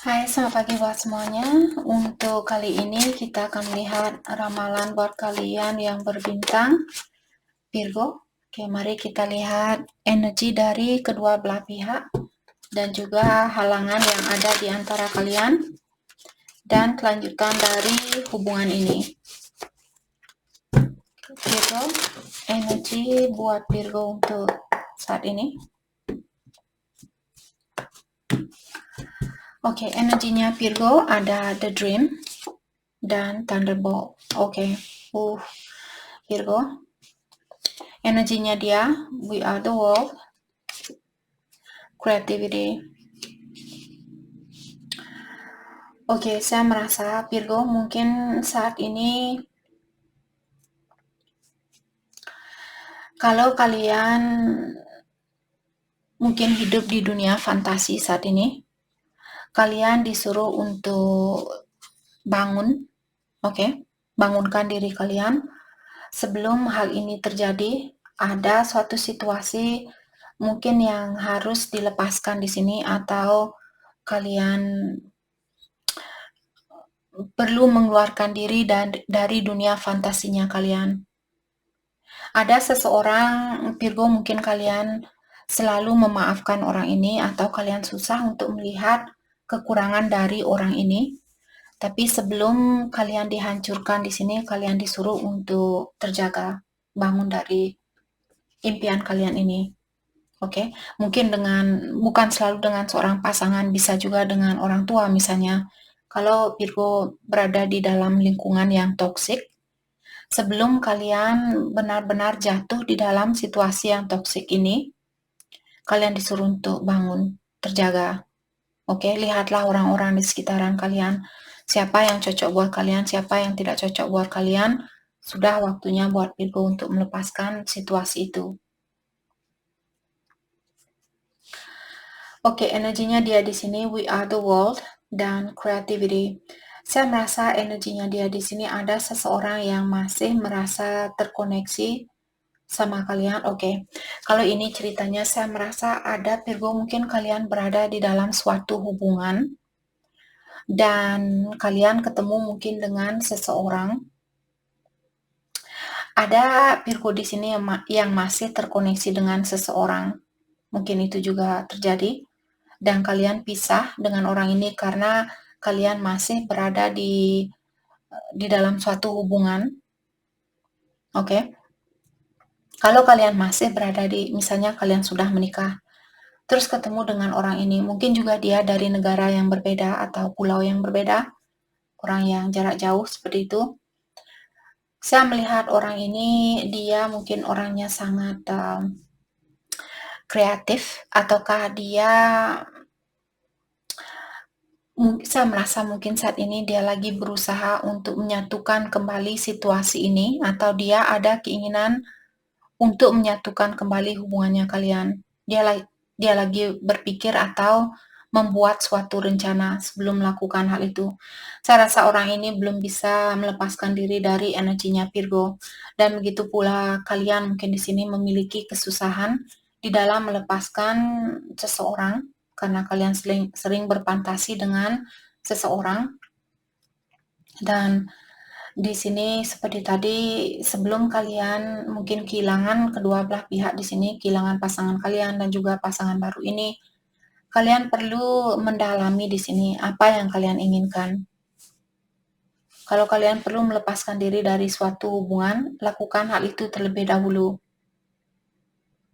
Hai, selamat pagi buat semuanya. Untuk kali ini kita akan melihat ramalan buat kalian yang berbintang Virgo. Oke, mari kita lihat energi dari kedua belah pihak dan juga halangan yang ada di antara kalian dan kelanjutan dari hubungan ini. Virgo, energi buat Virgo untuk saat ini. Oke, energinya Virgo ada The Dream dan Thunderbolt. Oke, Virgo. Energinya dia, we are the world, creativity. Oke, saya merasa Virgo mungkin saat ini kalau kalian mungkin hidup di dunia fantasi saat ini, kalian disuruh untuk bangun, oke, bangunkan diri kalian. Sebelum hal ini terjadi, ada suatu situasi mungkin yang harus dilepaskan di sini atau kalian perlu mengeluarkan diri dari dunia fantasinya kalian. Ada seseorang Virgo, mungkin kalian selalu memaafkan orang ini atau kalian susah untuk melihat kekurangan dari orang ini. Tapi sebelum kalian dihancurkan di sini, kalian disuruh untuk terjaga, bangun dari impian kalian ini. Oke, mungkin bukan selalu dengan seorang pasangan, bisa juga dengan orang tua misalnya. Kalau Virgo berada di dalam lingkungan yang toksik, sebelum kalian benar-benar jatuh di dalam situasi yang toksik ini, kalian disuruh untuk bangun, terjaga. Oke, lihatlah orang-orang di sekitaran kalian. Siapa yang cocok buat kalian, siapa yang tidak cocok buat kalian. Sudah waktunya buat Virgo untuk melepaskan situasi itu. Oke, energinya dia di sini, we are the world dan creativity. Saya merasa energinya dia di sini ada seseorang yang masih merasa terkoneksi sama kalian. Oke, kalau ini ceritanya saya merasa ada Virgo, mungkin kalian berada di dalam suatu hubungan dan kalian ketemu mungkin dengan seseorang. Ada Virgo di sini yang masih terkoneksi dengan seseorang. Mungkin itu juga terjadi. Dan kalian pisah dengan orang ini karena kalian masih berada di dalam suatu hubungan. Oke. Kalau kalian masih berada misalnya kalian sudah menikah, terus ketemu dengan orang ini, mungkin juga dia dari negara yang berbeda atau pulau yang berbeda, orang yang jarak jauh seperti itu. Saya melihat orang ini, dia mungkin orangnya sangat kreatif, ataukah dia saya merasa mungkin saat ini dia lagi berusaha untuk menyatukan kembali situasi ini, atau dia ada keinginan untuk menyatukan kembali hubungannya kalian. Dia lagi berpikir atau membuat suatu rencana sebelum melakukan hal itu. Saya rasa orang ini belum bisa melepaskan diri dari energinya Virgo, dan begitu pula kalian mungkin di sini memiliki kesusahan di dalam melepaskan seseorang karena kalian sering berfantasi dengan seseorang. Dan di sini seperti tadi, sebelum kalian mungkin kehilangan kedua belah pihak di sini, kehilangan pasangan kalian dan juga pasangan baru ini, kalian perlu mendalami di sini apa yang kalian inginkan. Kalau kalian perlu melepaskan diri dari suatu hubungan, lakukan hal itu terlebih dahulu.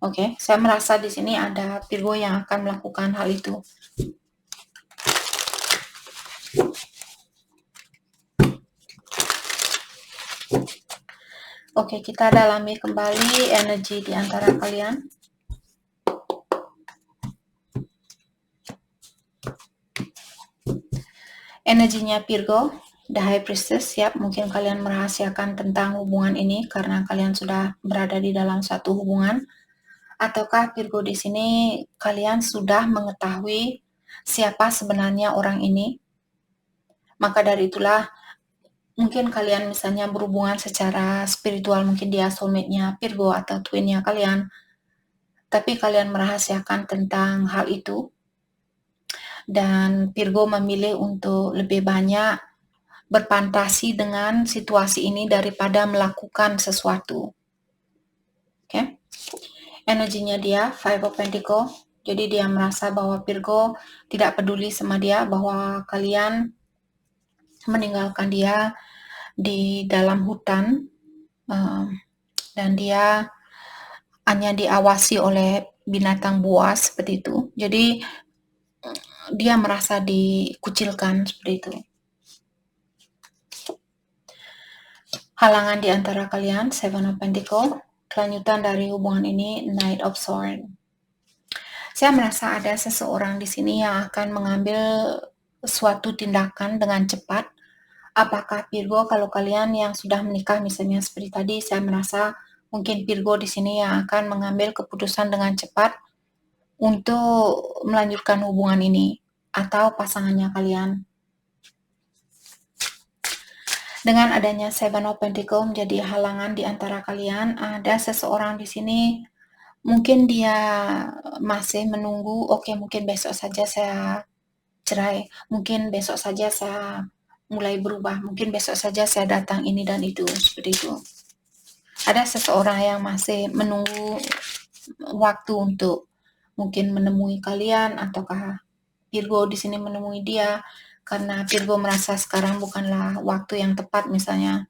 Oke, saya merasa di sini ada Virgo yang akan melakukan hal itu. Oke, kita dalami kembali energi di antara kalian. Energinya Virgo, The High Priestess, siap, mungkin kalian merahasiakan tentang hubungan ini karena kalian sudah berada di dalam satu hubungan. Ataukah Virgo di sini kalian sudah mengetahui siapa sebenarnya orang ini? Maka dari itulah mungkin kalian misalnya berhubungan secara spiritual, mungkin dia soulmate-nya Virgo atau twin-nya kalian, tapi kalian merahasiakan tentang hal itu. dan Virgo memilih untuk lebih banyak berfantasi dengan situasi ini daripada melakukan sesuatu. Oke. Energinya dia Five of Pentacle. Jadi dia merasa bahwa Virgo tidak peduli sama dia, bahwa kalian meninggalkan dia di dalam hutan, dan dia hanya diawasi oleh binatang buas seperti itu. Jadi dia merasa dikucilkan seperti itu. Halangan di antara kalian, Seven of Pentacle. Kelanjutan dari hubungan ini, Knight of Swords. Saya merasa ada seseorang di sini yang akan mengambil suatu tindakan dengan cepat. Apakah Virgo, kalau kalian yang sudah menikah misalnya seperti tadi, saya merasa mungkin Virgo di sini yang akan mengambil keputusan dengan cepat untuk melanjutkan hubungan ini atau pasangannya kalian. Dengan adanya Seven of Pentacle menjadi halangan di antara kalian, ada seseorang di sini mungkin dia masih menunggu, oke, mungkin besok saja saya cerai, mungkin besok saja saya mulai berubah, mungkin besok saja saya datang ini dan itu, seperti itu. Ada seseorang yang masih menunggu waktu untuk mungkin menemui kalian, ataukah Virgo di sini menemui dia karena Virgo merasa sekarang bukanlah waktu yang tepat misalnya.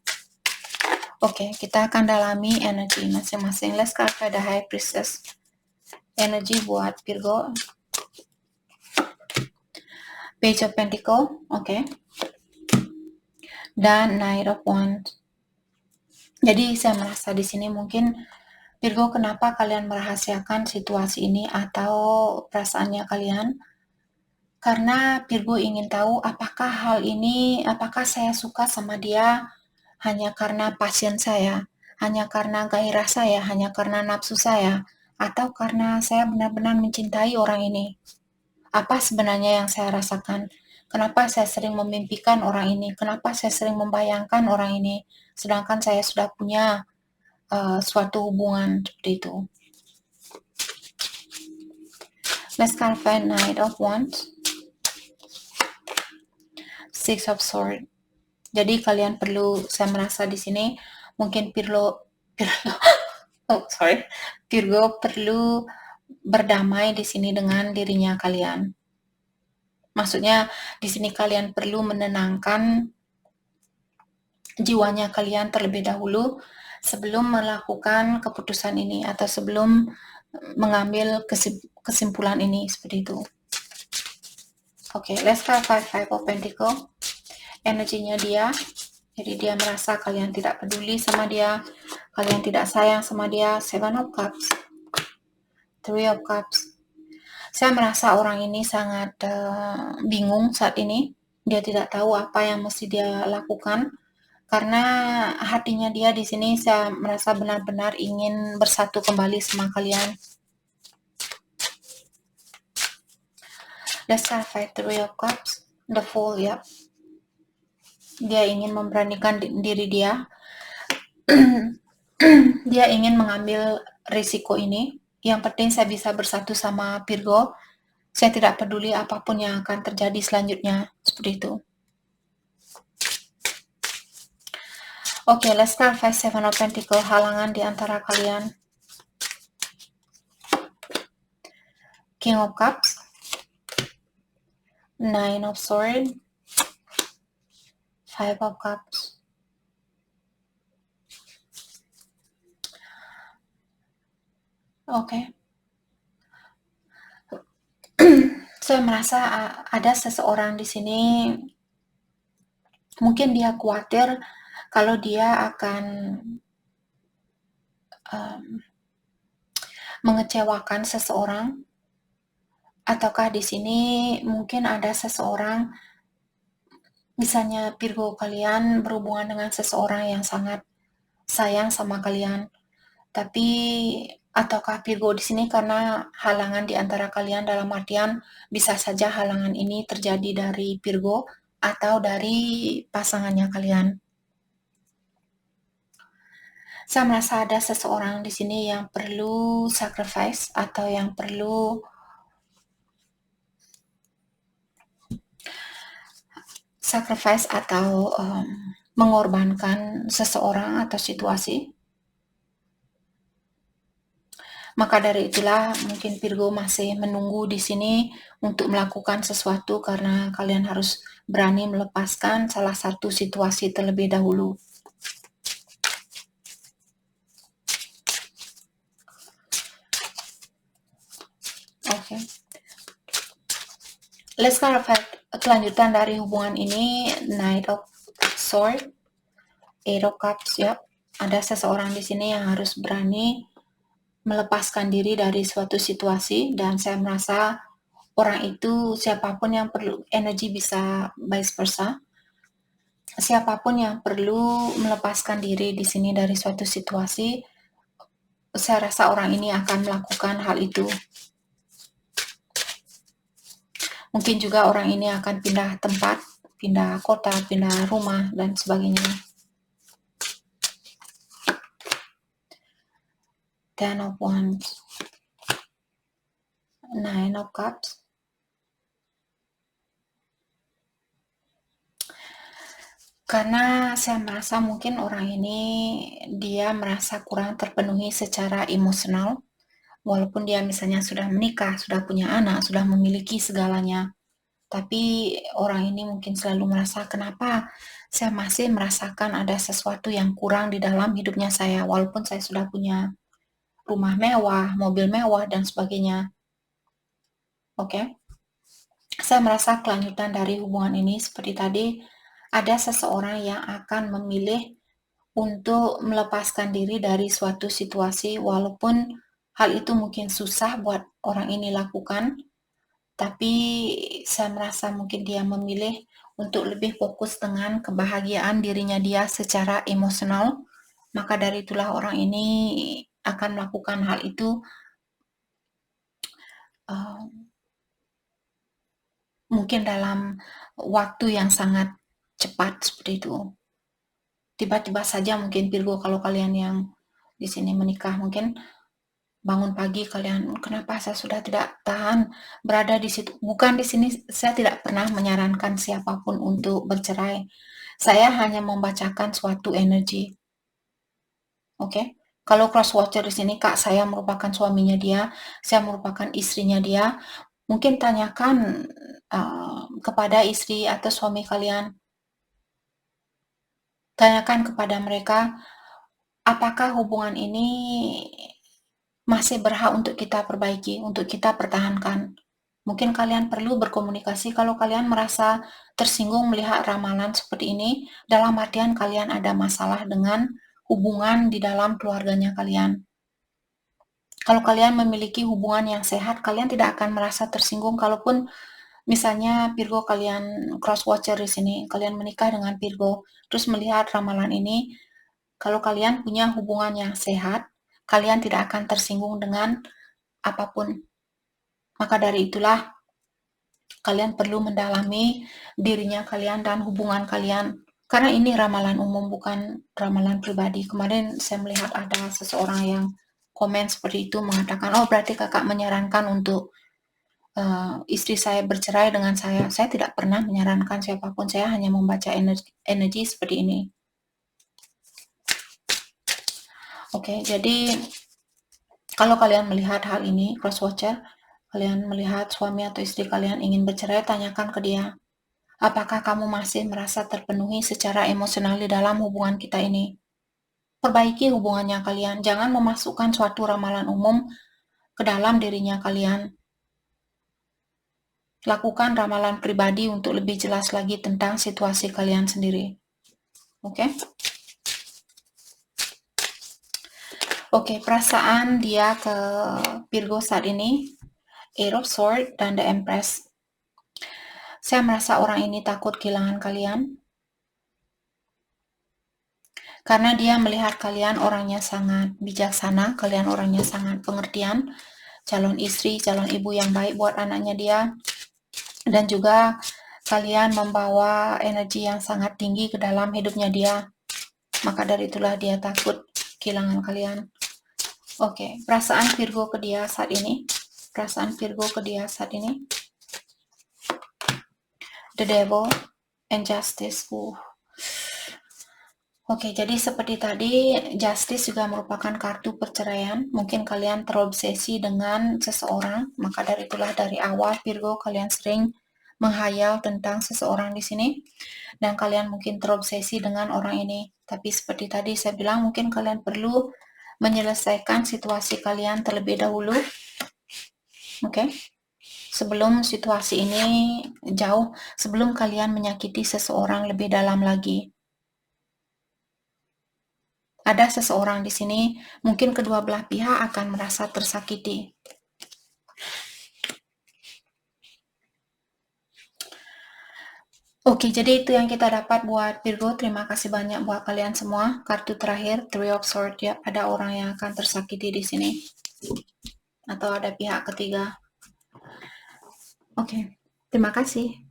Oke, kita akan dalami energi masing-masing. Let's clarify the High Priestess. Energi buat Virgo. Page of Pentacle, oke. Dan Knight of Wands. Jadi saya merasa di sini mungkin Virgo, kenapa kalian merahasiakan situasi ini atau perasaannya kalian? Karena Virgo ingin tahu apakah hal ini, apakah saya suka sama dia hanya karena passion saya, hanya karena gairah saya, hanya karena nafsu saya, atau karena saya benar-benar mencintai orang ini. Apa sebenarnya yang saya rasakan? Kenapa saya sering memimpikan orang ini? Kenapa saya sering membayangkan orang ini? Sedangkan saya sudah punya suatu hubungan seperti itu. Let's clarify Knight of Wands. Six of Swords. Jadi kalian perlu, saya merasa di sini mungkin Virgo perlu berdamai di sini dengan dirinya kalian. Maksudnya di sini kalian perlu menenangkan jiwanya kalian terlebih dahulu sebelum melakukan keputusan ini atau sebelum mengambil kesimpulan ini seperti itu. Oke, let's clarify Five of Pentacle. Energinya dia, jadi dia merasa kalian tidak peduli sama dia, kalian tidak sayang sama dia. Seven of Cups, Three of Cups. Saya merasa orang ini sangat bingung saat ini. Dia tidak tahu apa yang mesti dia lakukan karena hatinya dia di sini saya merasa benar-benar ingin bersatu kembali sama kalian. Let's clarify Three of Cups, the Fool, ya. Dia ingin memberanikan diri dia. Dia ingin mengambil risiko ini. Yang penting saya bisa bersatu sama Virgo. Saya tidak peduli apapun yang akan terjadi selanjutnya. Seperti itu. Oke, let's clarify Seven of Pentacle, halangan di antara kalian. King of Cups, Nine of Swords, Five of Cups. Oke. Saya merasa ada seseorang di sini, mungkin dia khawatir kalau dia akan mengecewakan seseorang, ataukah di sini mungkin ada seseorang, misalnya Virgo kalian berhubungan dengan seseorang yang sangat sayang sama kalian, tapi ataukah Virgo di sini karena halangan di antara kalian dalam artian bisa saja halangan ini terjadi dari Virgo atau dari pasangannya kalian. Saya merasa ada seseorang di sini yang perlu sacrifice atau yang perlu sacrifice atau mengorbankan seseorang atau situasi. Maka dari itulah mungkin Virgo masih menunggu di sini untuk melakukan sesuatu karena kalian harus berani melepaskan salah satu situasi terlebih dahulu. Oke. Let's clarify kelanjutan dari hubungan ini. Knight of Swords, Eight of Cups, ya. Ada seseorang di sini yang harus berani melepaskan diri dari suatu situasi, dan saya merasa orang itu siapapun yang perlu energi, bisa vice versa. Siapapun yang perlu melepaskan diri di sini dari suatu situasi, saya rasa orang ini akan melakukan hal itu. Mungkin juga orang ini akan pindah tempat, pindah kota, pindah rumah, dan sebagainya. Ten of Wands, Nine of Cups. Karena saya merasa mungkin orang ini dia merasa kurang terpenuhi secara emosional, walaupun dia misalnya sudah menikah, sudah punya anak, sudah memiliki segalanya. Tapi orang ini mungkin selalu merasa, kenapa saya masih merasakan ada sesuatu yang kurang di dalam hidupnya saya, walaupun saya sudah punya rumah mewah, mobil mewah, dan sebagainya. Oke. Saya merasa kelanjutan dari hubungan ini seperti tadi, ada seseorang yang akan memilih untuk melepaskan diri dari suatu situasi, walaupun hal itu mungkin susah buat orang ini lakukan, tapi saya merasa mungkin dia memilih untuk lebih fokus dengan kebahagiaan dirinya dia secara emosional. Maka dari itulah orang ini akan melakukan hal itu mungkin dalam waktu yang sangat cepat seperti itu. Tiba-tiba saja mungkin Virgo, kalau kalian yang di sini menikah, mungkin bangun pagi kalian, kenapa saya sudah tidak tahan berada di situ. Bukan di sini saya tidak pernah menyarankan siapapun untuk bercerai. Saya hanya membacakan suatu energi. Oke. Kalau cross watcher di sini, Kak, saya merupakan suaminya dia, saya merupakan istrinya dia. Mungkin tanyakan kepada istri atau suami kalian. Tanyakan kepada mereka, apakah hubungan ini masih berhak untuk kita perbaiki, untuk kita pertahankan. Mungkin kalian perlu berkomunikasi kalau kalian merasa tersinggung melihat ramalan seperti ini, dalam artian kalian ada masalah dengan hubungan di dalam keluarganya kalian. Kalau kalian memiliki hubungan yang sehat, kalian tidak akan merasa tersinggung kalaupun misalnya Virgo kalian cross watcher di sini, kalian menikah dengan Virgo, terus melihat ramalan ini, kalau kalian punya hubungan yang sehat, kalian tidak akan tersinggung dengan apapun. Maka dari itulah kalian perlu mendalami dirinya kalian dan hubungan kalian. Karena ini ramalan umum, bukan ramalan pribadi. Kemarin saya melihat ada seseorang yang komen seperti itu, mengatakan, oh berarti kakak menyarankan untuk istri saya bercerai dengan saya. Saya tidak pernah menyarankan siapapun, saya hanya membaca energi seperti ini. Oke, jadi kalau kalian melihat hal ini, cross watcher, kalian melihat suami atau istri kalian ingin bercerai, tanyakan ke dia, apakah kamu masih merasa terpenuhi secara emosional di dalam hubungan kita ini? Perbaiki hubungannya kalian, jangan memasukkan suatu ramalan umum ke dalam dirinya kalian. Lakukan ramalan pribadi untuk lebih jelas lagi tentang situasi kalian sendiri. Oke? Oke, perasaan dia ke Virgo saat ini, Eight of Swords dan The Empress. Saya merasa orang ini takut kehilangan kalian, karena dia melihat kalian orangnya sangat bijaksana, kalian orangnya sangat pengertian, calon istri, calon ibu yang baik buat anaknya dia, dan juga kalian membawa energi yang sangat tinggi ke dalam hidupnya dia. Maka dari itulah dia takut kehilangan kalian. Oke, perasaan Virgo ke dia saat ini. Perasaan Virgo ke dia saat ini. The Devil, and Justice. Oke, jadi seperti tadi, Justice juga merupakan kartu perceraian. Mungkin kalian terobsesi dengan seseorang, maka dari itulah dari awal Virgo kalian sering menghayal tentang seseorang di sini, dan kalian mungkin terobsesi dengan orang ini. Tapi seperti tadi saya bilang, mungkin kalian perlu menyelesaikan situasi kalian terlebih dahulu, oke? Sebelum situasi ini jauh, sebelum kalian menyakiti seseorang lebih dalam lagi. Ada seseorang di sini, mungkin kedua belah pihak akan merasa tersakiti. Oke, jadi itu yang kita dapat buat Virgo. Terima kasih banyak buat kalian semua. Kartu terakhir, Three of Swords, ya. Ada orang yang akan tersakiti di sini. Atau ada pihak ketiga. Oke, terima kasih.